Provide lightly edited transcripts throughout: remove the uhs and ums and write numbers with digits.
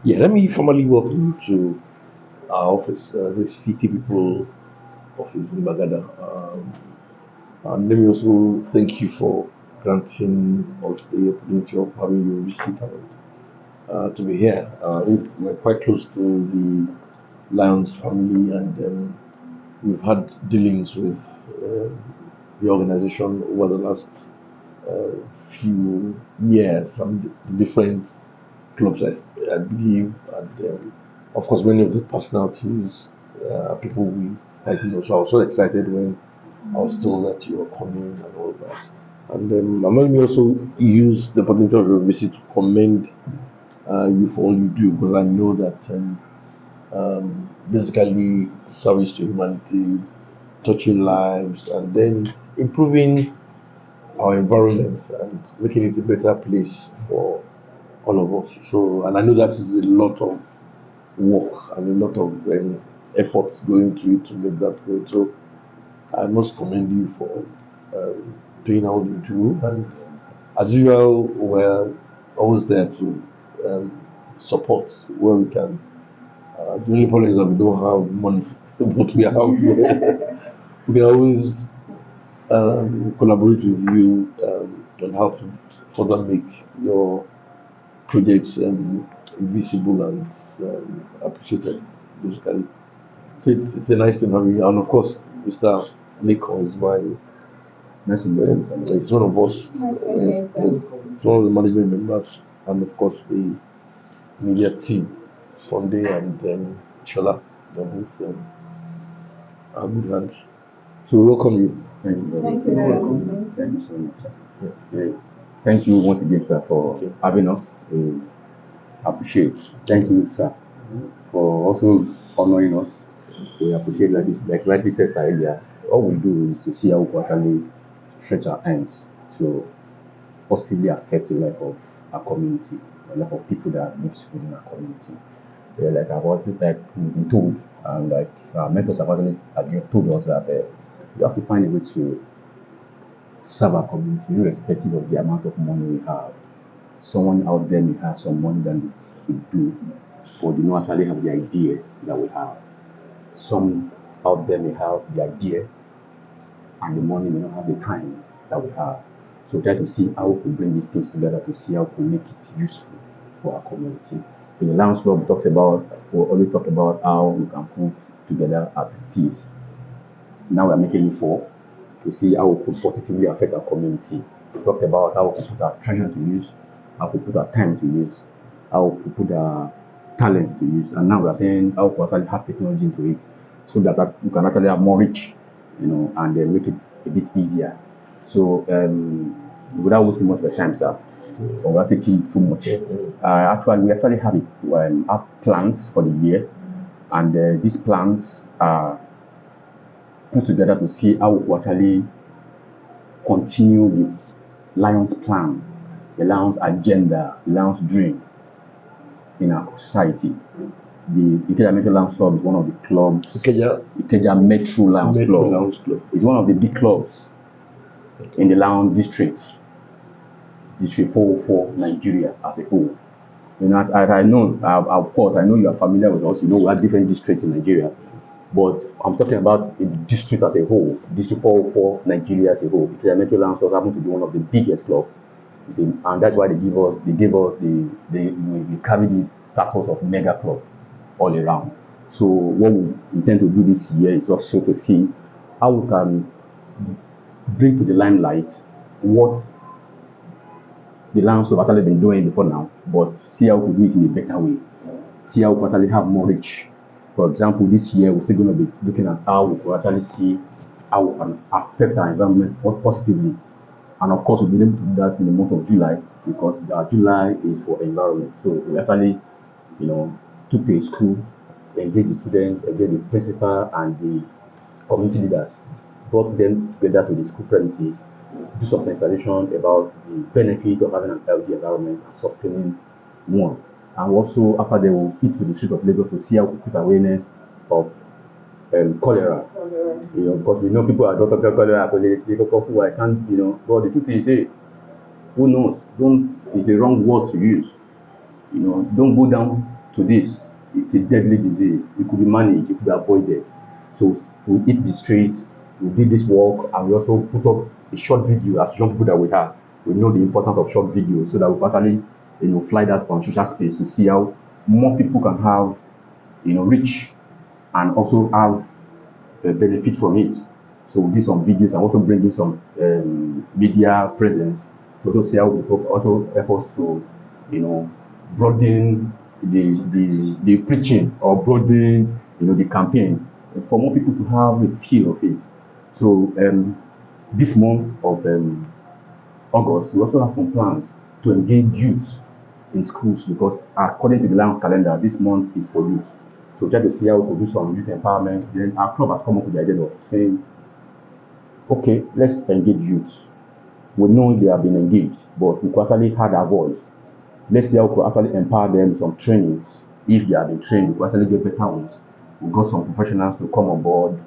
Yeah, let me formally welcome you to our office, the City People office in Bagada. And let me also thank you for granting us the opportunity of having you visit to be here. We're quite close to the Lions family, and we've had dealings with the organization over the last few years and the different clubs, I believe, and of course, many of the personalities, people we like, So I was so excited when I was told that you were coming and all that. And I'm let me also use the opportunity of your visit to commend you for all you do, because I know that basically service to humanity, touching lives, and then improving our environment and making it a better place for all of us. So, and I know that is a lot of work and a lot of efforts going to it to make that good. So, I must commend you for doing all you do. And as usual, we're always there to support where we can. The only problem is that we don't have money, but we can always collaborate with you and help to further make your projects visible and appreciated, basically. So it's a nice thing having you, and of course, Mr. Nico is my nice man. He's one of us, he's one of the management members, and of course the media team, Sunday and Chola. They're both are good hands. So we welcome you. Thank you very Thank you very much. much. Thank you so much, sir. Yeah. Thank you once again, sir, for having us. We appreciate. Thank you, sir, for also honoring us. We appreciate, like rightly said sir, earlier. All we do is to see how we can actually stretch our hands to positively affect the life of our community, the life of people that lives within our community. Yeah, like I've always like we've been told, and like our mentors have actually told us that you have to find a way to serve our community, irrespective of the amount of money we have. Someone out there may have some money that we do, but do not actually have the idea that we have. Some out there may have the idea and the money may not have the time that we have. So try to see how we can bring these things together to see how we can make it useful for our community. In the Lions Club, we always talk about how we can put together activities. Now we're making it for to see how we could positively affect our community. We talked about how we could put our treasure to use, how we put our time to use, how we put our talent to use, and now we are saying how we actually have technology into it, so that we can actually have more reach, and then make it a bit easier. So without wasting much of your time, sir, or without taking too much, we actually have plans for the year, and these plans are put together to see how we actually continue the Lions plan, the Lions agenda, the Lions dream in our society. The Ikeja Metro Lions Club is one of the clubs. Ikeja Metro Lions Club is one of the big clubs in the Lions district, District 404, Nigeria as a whole. As I know, of course, I know you are familiar with us. We have different districts in Nigeria. But I'm talking about the district as a whole, District 404, Nigeria as a whole. The Metro Lions Club happens to be one of the biggest clubs, and that's why they carry the status of mega club all around. So what we intend to do this year is also to see how we can bring to the limelight what the Lions have actually been doing before now, but see how we can do it in a better way. See how we can actually have more reach. For example, this year we're still going to be looking at how we can actually see how we can affect our environment positively. And of course, we'll be able to do that in the month of July, because July is for environment. So we actually, took the school, engage the students, engage the principal and the community leaders, brought them together to the school premises, do some sensitization about the benefit of having an healthy environment and sustaining one. And also, after they will hit to the street of Lagos to see how we put awareness of cholera. Because we know people are talking about cholera, I can't, but the truth is, who knows? It's the wrong word to use. Don't go down to this. It's a deadly disease. It could be managed, it could be avoided. So we hit the streets, we did this work, and we also put up a short video. As young people that we have, we know the importance of short videos, so that we actually, fly that on social space to see how more people can have, reach and also have a benefit from it. So we did some videos and also bring in some media presence to also see how we also help us to, broaden the preaching, or broaden, the campaign, for more people to have a feel of it. So this month of August, we also have some plans to engage youth in schools, because according to the Lions calendar, this month is for youth. So try to see how we could do some youth empowerment. Then our club has come up with the idea of saying, okay, let's engage youth. We know they have been engaged, but we could actually have our voice. Let's see how we could actually empower them with some trainings. If they have been trained, we could actually get better ones. We got some professionals to come on board,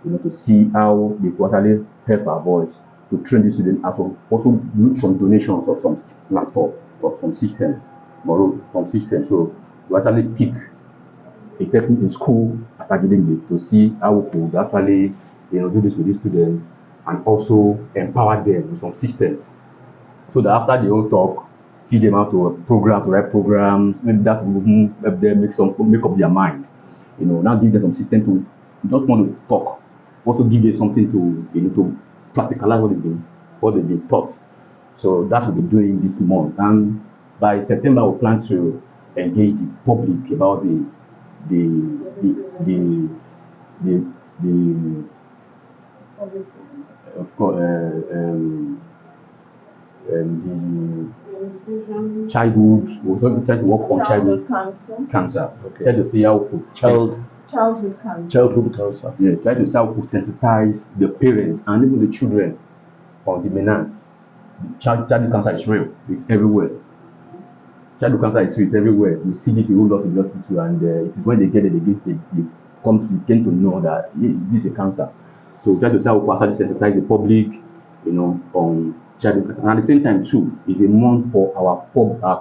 to see how they could actually help our voice to train the students, also look some donations of some laptop or some system, So we actually pick a technique in school academically to see how we could actually, do this with these students, and also empower them with some systems, so that after the whole talk, teach them how to write programs. Maybe that will help them make up their mind. Now give them some system to just want to talk. Also give them something to practicalize what they've been taught. So that we'll be doing this month, and by September we plan to engage the public about the of course the childhood. We're trying to work on childhood cancer. Okay. Try to see how we could Childhood cancer. Yeah, try to see how we could sensitize the parents and even the children on the menace. Childhood cancer is real. It's everywhere. Childhood cancer is real. It's everywhere. We see this a whole lot in the hospital, and it is when they get it, they begin to know that this is a cancer. So try to see how we can actually sensitize the public, on childhood cancer. And at the same time too, is a month for our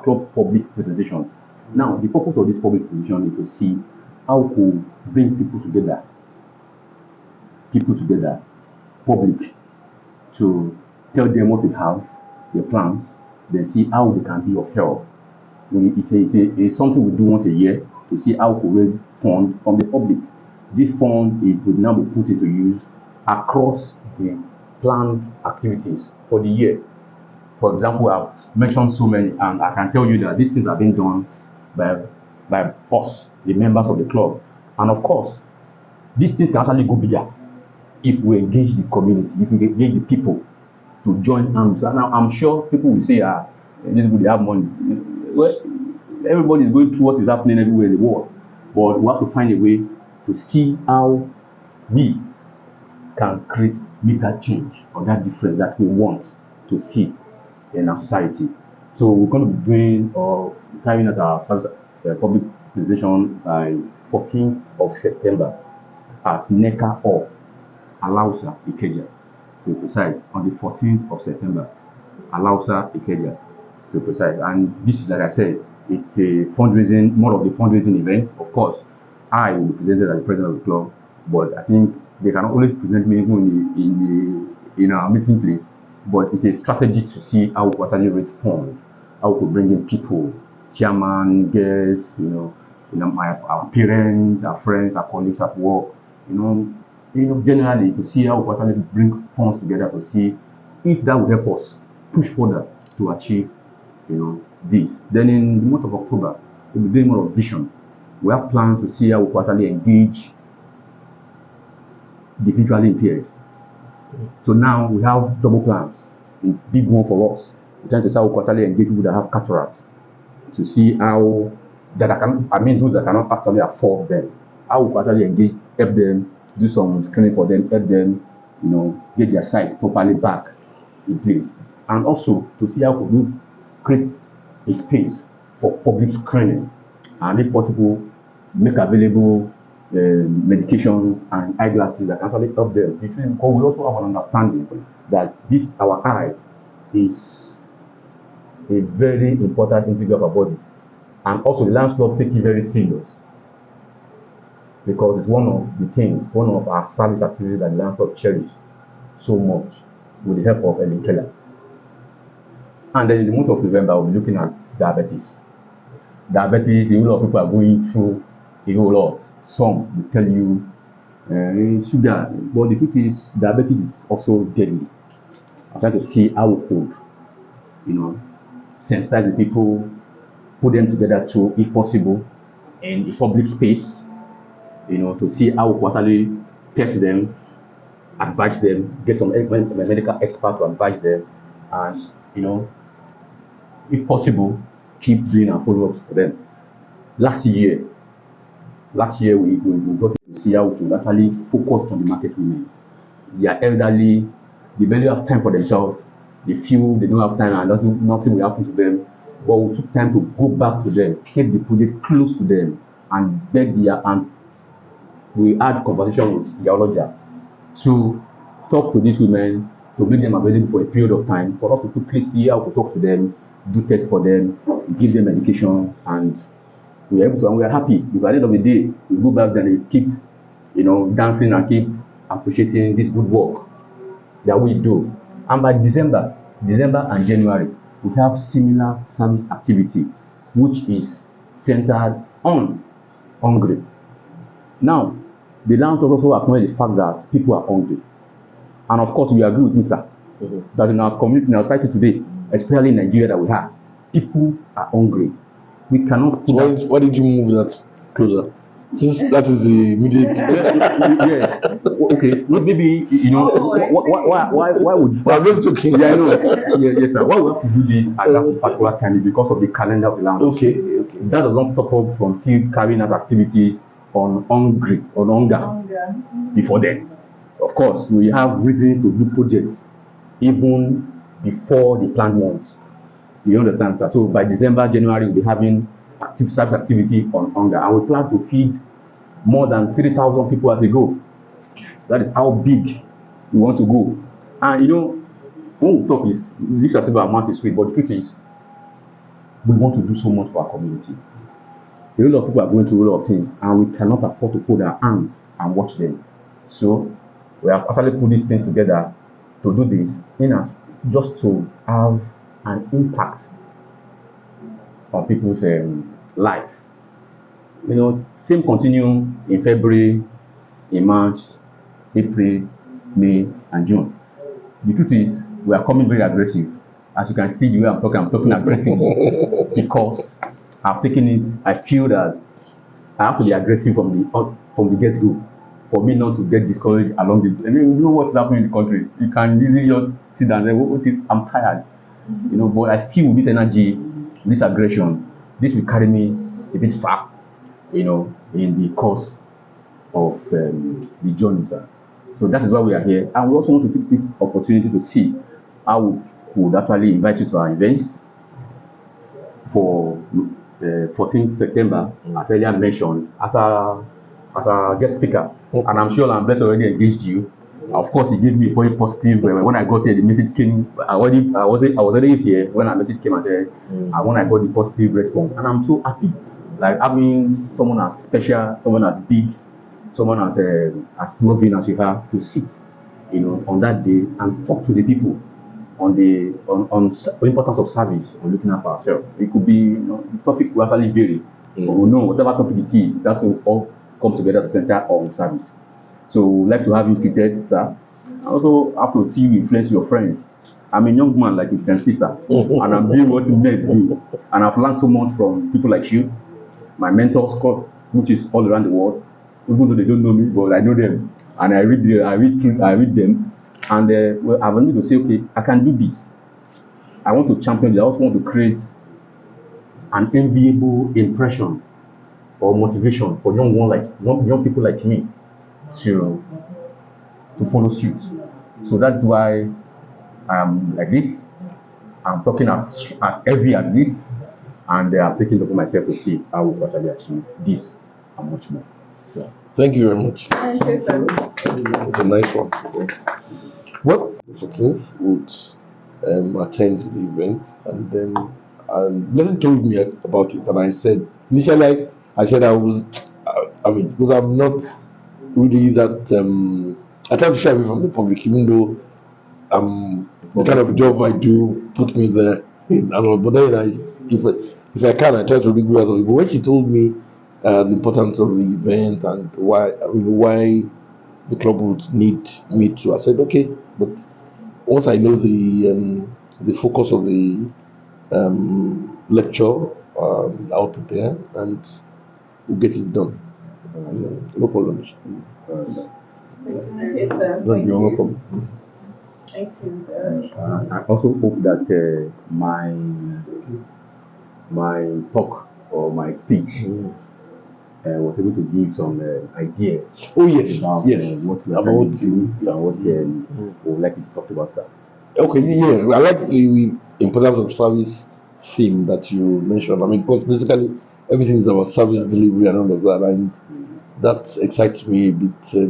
club public presentation. Now, the purpose of this public presentation is to see how we could bring people together, public, to tell them what we have, their plans, then see how they can be of help. It's something we do once a year to see how we could raise funds from the public. This fund will now be put into use across the planned activities for the year. For example, I've mentioned so many, and I can tell you that these things have been done by us, the members of the club. And of course, these things can actually go bigger if we engage the community, if we engage the people to join hands. And now I'm sure people will say, this people, they have money. Well, everybody is going through what is happening everywhere in the world, but we have to find a way to see how we can make that change, or that difference that we want to see in our society. So we're going to be doing or carrying out our public presentation by 14th of September at NECA Hall, Alausa, Ikeja, to be precise, on the 14th of September, Alausa, Ikeja, to be precise. And this is, like I said, it's a fundraising, more of the fundraising event. Of course, I will be presented as the president of the club, but I think they can always present me in our meeting place. But it's a strategy to see how we actually raise funds, how we could bring in people, chairman, guests, our parents, our friends, our colleagues at work, generally to see how we actually bring funds together to see if that will help us push further to achieve, this. Then in the month of October, we'll be doing more of vision. We have plans to see how we actually engage the visually impaired. So now we have double plans. It's big one for us. We're trying to see how we actually engage people that have cataracts, to see how those that cannot actually afford them, how we actually engage, help them, do some screening for them, help them, get their sight properly back in place. And also to see how we create a space for public screening, and if possible, make available medications and eyeglasses that can actually help them. Because we also have an understanding that our eye is a very important integrity of our body, And also the landlord take it very serious, because it's one of the things, one of our service activities that the landlord cherish so much, with the help of Ikeja. And then in the month of November, we'll be looking at diabetes. Diabetes, a lot of people are going through a whole lot. Some will tell you sugar, but the truth is, diabetes is also deadly. I'm trying to see how we could, sensitize the people, put them together to, if possible, in the public space, to see how we actually test them, advise them, get some medical expert to advise them, and if possible, keep doing our follow-ups for them. Last year we got to see how to actually focus on the market women. They are elderly, they barely have time for themselves, they feel they don't have time and nothing will happen to them. But we took time to go back to them, take the project close to them, and and we had conversation with theologia to talk to these women, to make them available for a period of time, for us to quickly see how to talk to them, do tests for them, give them medications, and we are able to, and we are happy. Because at the end of the day, we go back there and keep, dancing and keep appreciating this good work that we do. And by December and January, we have similar service activity, which is centered on hungry. Now, the landlord also acknowledge the fact that people are hungry. And of course, we agree with me, sir, that in our community, in our society today, especially in Nigeria that we have, people are hungry. We cannot put why did you move that closer? Since that is the immediate. Yes. Okay. Maybe why would I'm just joking. Yeah, I know. Yes, sir. Why we have to do this at that particular time is because of the calendar of the landlord. Okay. That does not stop us from still carrying out activities on hunger before then. Of course, we have reasons to do projects even before the planned months. You understand, sir? So by December, January, we'll be having service activity on hunger, and we plan to feed more than 3,000 people as a go. That is how big we want to go. And when we talk, it looks as if our mouth is sweet, but the truth is, we want to do so much for our community. A lot of people are going through a lot of things, and we cannot afford to fold our hands and watch them. So we have actually put these things together to do this, just to have an impact on people's life. Same continue in February, in March, April, May, and June. The truth is, we are coming very aggressive. As you can see, the way I'm talking aggressively because I've taken it. I feel that I have to be aggressive from the get-go, for me not to get discouraged along the. You know what's happening in the country. You can easily just sit down and say, "I'm tired," But I feel this energy, this aggression, this will carry me a bit far, in the course of the journey, sir. So that is why we are here, and we also want to take this opportunity to see how we could actually invite you to our events for 14th September, as earlier mentioned, as a guest speaker. And I'm sure Lambert already engaged you. Of course, he gave me a very positive. When I got here, the message came. I was already here when the message came and said, and when I got the positive response, and I'm so happy. Like having someone as special, someone as big, someone as loving as you are to sit, on that day and talk to the people on the importance of service or looking after ourselves. It could be, the topic will actually vary. But we know whatever topic it is, that will all come together to center on service. So we'd like to have you seated, sir. I also have to see you influence your friends. I'm a young man, like you can see, sir, and I'm doing what men do. And I've learned so much from people like you, my mentors, which is all around the world. Even though they don't know me, but I know them, and I read them, and I want to say, okay, I can do this. I want to champion it. I also want to create an enviable impression or motivation for young people like me to follow suit. So that's why I'm like this. I'm talking as heavy as this, and I'm taking it upon myself to see how we actually achieve this and much more. So thank you very much. Thank you, sir. It's a nice one. Well, the 14th would attend the event, and then and Blessing told me about it, and I said initially I said I was, I mean, because I'm not really that. I try to shy away from the public, even though the kind of job I do put me there. And all, but then if I can, I try to be good at it. But when she told me the importance of the event and why the club would need me to, I said okay. But once I know the focus of the lecture, I'll prepare and we'll get it done. No problems. Okay, sir. No, Thank you're you. welcome. Thank you, sir. I also hope that my talk or my speech was able to give some idea Oh yes, about yes. what we About are doing and what we would like to talk about, sir. Okay, yeah, I like the importance of service theme that you mentioned. I mean, because basically everything is about service delivery and all of that, and that excites me a bit, a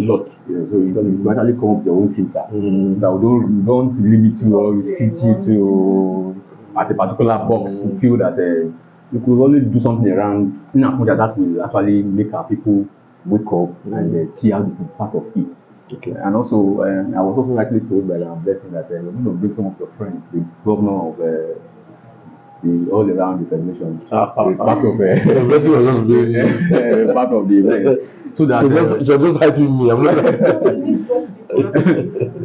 lot. Yeah, so you actually come up with your own thing, sir. Mm. That we don't limit you or restrict you to at a particular box. You feel that you could only do something around in as much as that will actually make our people wake up and see how they can be part of it. Okay. And also, I was also actually told by our blessing that we're going to bring some of your friends, the governor of the all around the federation, part of The blessing was just being part of the event, so that you're just hyping me. I'm not.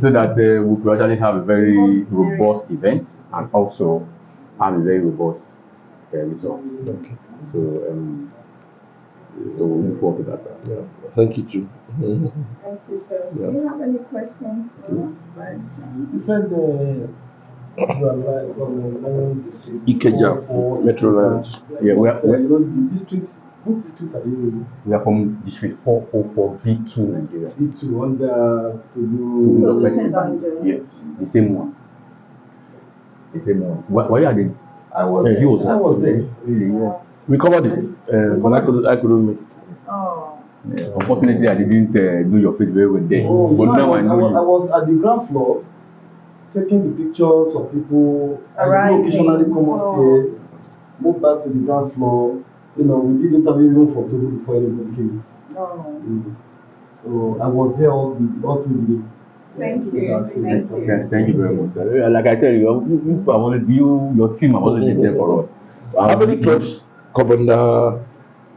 so that we could actually have a very robust event and also have a very robust result. Okay. So we look forward to that. Yeah. Thank you too. Thank you, sir. Yeah. Do you have any questions for us by any chance? You said you are like from the Lion district. Ikeja, for Metro Lines. Yeah, you know the districts. What district are you we are from District 404 B2 Nigeria. in? B2 under to To do. So the Lucent person. Banjo. Yes, the same one. The same one. Why are they? I was Yeah, there. he was I was there. Really? Yeah. We covered it, but I couldn't make it. Oh. Yeah. Unfortunately, I didn't do your face very well there. Oh, But you now know, I know I you. was at the ground floor taking the pictures of people. I Arriving. do occasionally come upstairs, move back to the ground floor. You know, we did interview even for people before anybody came. No. So I was there all through the day. Thank you. That's it. Thank you. Yes, thank you very much, sir. Like I said, your team have always been there for us. How many clubs come under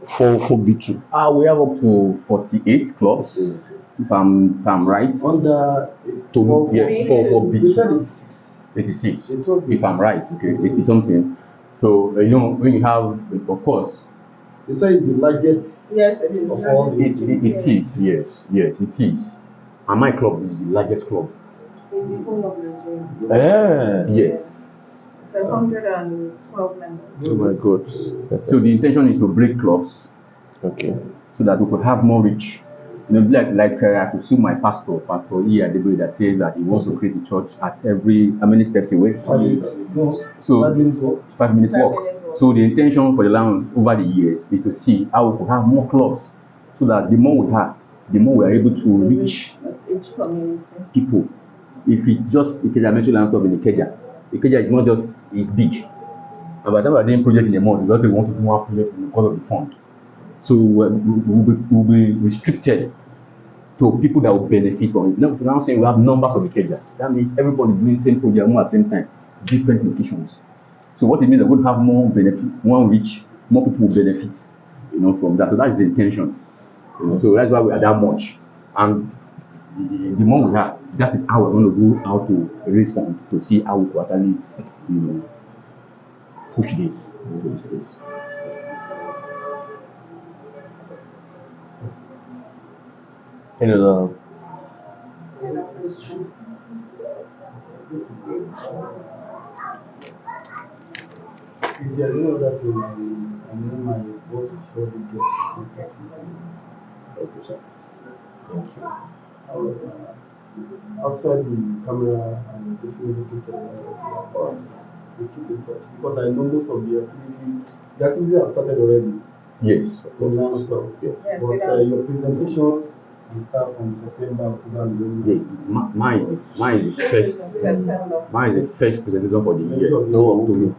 4B2? We have up to 48 clubs, if I'm right. Under Yes, they said 4B2. it's 86, They told me if I'm right. Okay, 80 something. So when you have, of course, they say it's the largest Yes, it is. of all the it is. Yes, it is. And my club is the largest club. In the whole of Nigeria. Yes. It's 112 members. Oh my God. So the intention is to break clubs Okay. so that we could have more reach. You know, like I could see my pastor E. Adeboye, that says that he wants to create a church at how many steps away? So 5 minutes walk. 5 minutes 5 walk. minutes walk. So the intention for the Lions over the years is to see how we could have more clubs, so that the more we have, the more we are able to reach Each community. people. If it's just Ikeja Metro Lions Club in Ikeja is not just, it's big. And by the time we are doing projects in a month, we also want to do more projects because of the fund. So we'll be restricted to people that will benefit from it. Now saying we have numbers of Ikeja. That means everybody doing the same project at the same time, different locations. So what it means, we're going to have more benefit, more reach, more people will benefit, from that. So that's the intention. So that's why we are that much. And the more we have, that is how we're going to do how to raise funds to see how we could actually, push this into the space. Any other? If there's no other thing, I know my boss will surely get in touch with you. Okay, sir. Thank you. However, outside the camera and the film picture, we keep in touch because I know most of the activities have started already. Yes. The Lion stuff. Yeah. Yes, But it does. your presentations You start from September, October, November. Yes, mine is the first. September. Mine is the first presentation for the year. No. To me,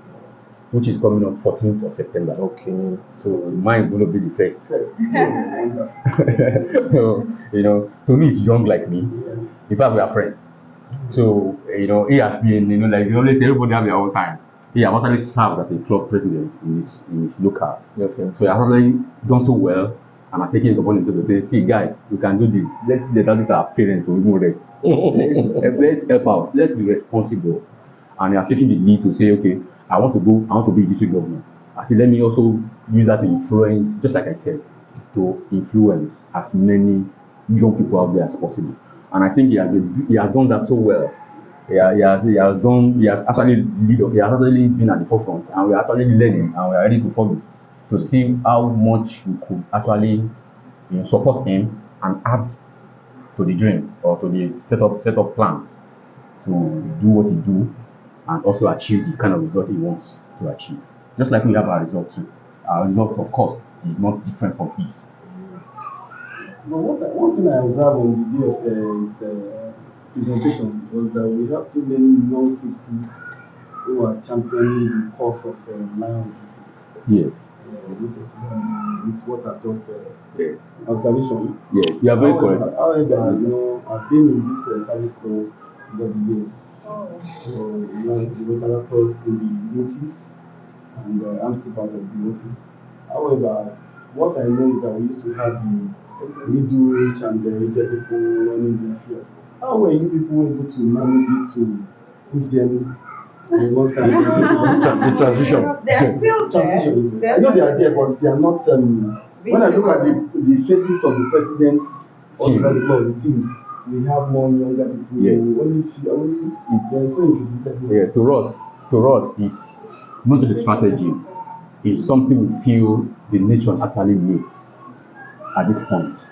which is coming on 14th of September. Okay. So mine is going to be the first. Wonderful. So, to me, it's young like me. In fact, we are friends. So, he has been, like you always say, everybody have their own time. He has actually served as a club president in his local. Okay. So he has already done so well. And I'm taking it upon himself to say, see, guys, we can do this. Let's let these our parents to even rest. Let's help out. Let's be responsible. And he has taken the lead to say, okay, I want to be district governor. Actually, let me also use that to influence, just like I said, to influence as many young people out there as possible. And I think he has done that so well. He has actually been at the forefront, and we are actually learning, and we are ready to follow to see how much we could actually support him and add to the dream or to the set up plan to do what he do and also achieve the kind of result he wants to achieve. Just like we have our result too. Our result, of course, is not different from his. But one thing I observed on the day of his presentation was that we have too many young faces who are championing the cause of Lions. Yes. With what I just Yes. observation. Yes. You are very correct. However, I've been in this service for over the years. So, the characters in the 80s, and I'm still part of the movie. However, what I know is that we used to have the middle age and the aged people running the affairs. How were you people able to manage it to push them on one side? The transition. They're still there. Transition. I know they are there, but they are not. When I look at the faces of the presidents all over the teams, we have more younger people. Yes. They're so interesting. Yeah, to us, is not just a strategy. It's something we feel the nation actually needs at this point.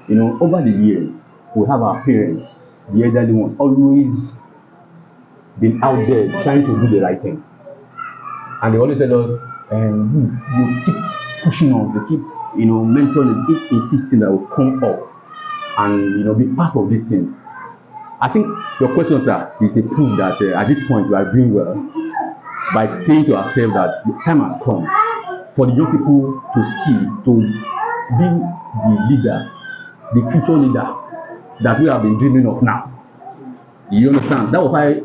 Over the years, we have our parents, the elderly ones, always been out there trying to do the right thing. And they always tell us, you keep pushing us, they keep, mentoring, they keep insisting that we'll come up and, be part of this thing. I think your question, sir, is a proof that at this point we are doing well by saying to ourselves that the time has come for the young people to be the leader, the future leader that we have been dreaming of now. You understand? That was why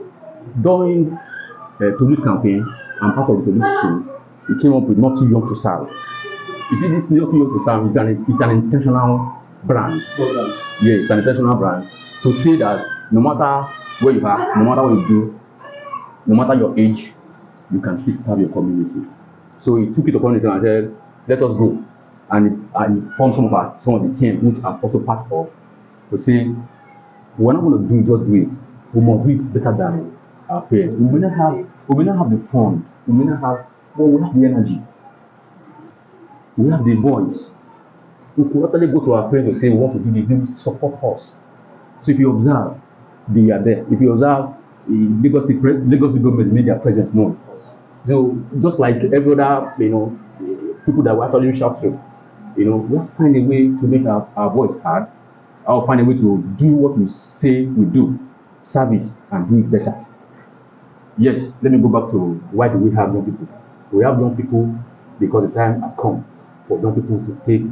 during Tolu's campaign, I'm part of the Tolu team. We came up with not too young to serve. You see, this not too young to serve is an intentional brand. Yeah, it's an intentional brand to say that no matter where you are, no matter what you do, no matter your age, you can still serve your community. So he took it upon himself and said, let us go. And he formed some of the team which I'm also part of to say, we're not going to do it, just do it. We must do it better than our parents. We may not have the fund, we may not have, but we have the energy. We have the voice. We could actually go to our parents and say, we want to do this, they will support us. So if you observe, they are there. If you observe, Lagos government made their presence known. So just like every other, people that we actually reach out to, we have to find a way to make our voice heard. I'll find a way to do what we say we do, service, and do it better. Yes, let me go back to why do we have young people? We have young people because the time has come for young people to take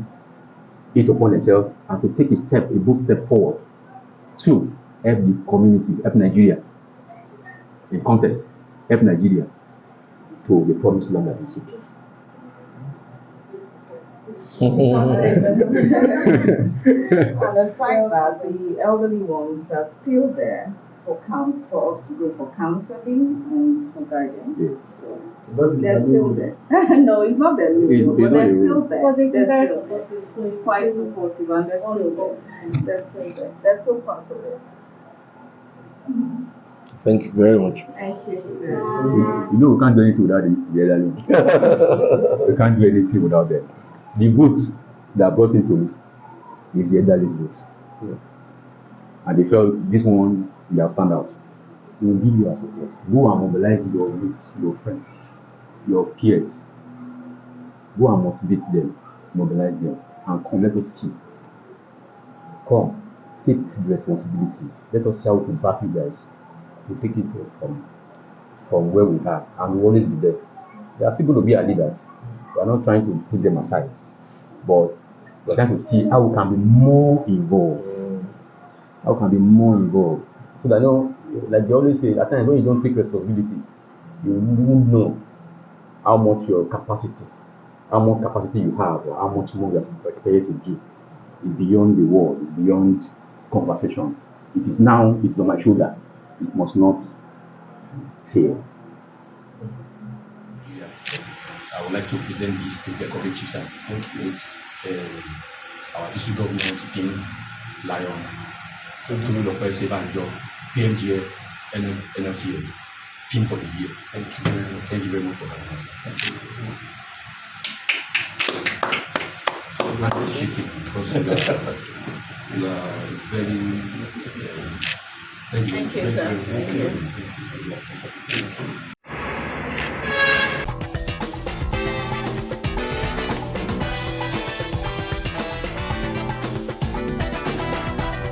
it upon themselves and to take a bold step forward to help the community, help Nigeria in context, help Nigeria to the promised land that we seek. On the side that the elderly ones are still there for us to go for counseling and for guidance. Yeah. So they're still there. No, it's not their rule, but they're still there. But they're very still there. supportive, so it's Quite still supportive, and they're still there. They're still there. They're still part of it. Thank you very much. Thank you, sir. We can't do anything without the elderly ones. We can't do anything without them. The votes that brought into me is the elderly votes. Yeah. And they felt this one, they have stand out. We will give you a support. Go and mobilize your mates, your friends, your peers. Go and motivate them, mobilize them, and come. Let us see come, take the responsibility. Let us see how we can back you guys to take it from where we are, and we'll always be there. They are still going to be our leaders. We are not trying to put them aside, but we're trying to see how we can be more involved. How we can be more involved. So that, like they always say, at times when you don't take responsibility, you won't know how much your capacity, how much capacity you have, or how much more you are expected to do. It's beyond the word, it's beyond conversation. It is now, it's on my shoulder. It must not fail. Yeah. I would like to present this to the corporate chiefs and thank you. Our district government team, Lion, Tolu Lope Sebanjo, PMGF, NLCF, team for the year. Thank you very much. Thank you very much for having us. Because you are very. Thank you. Thank you, sir. Thank you.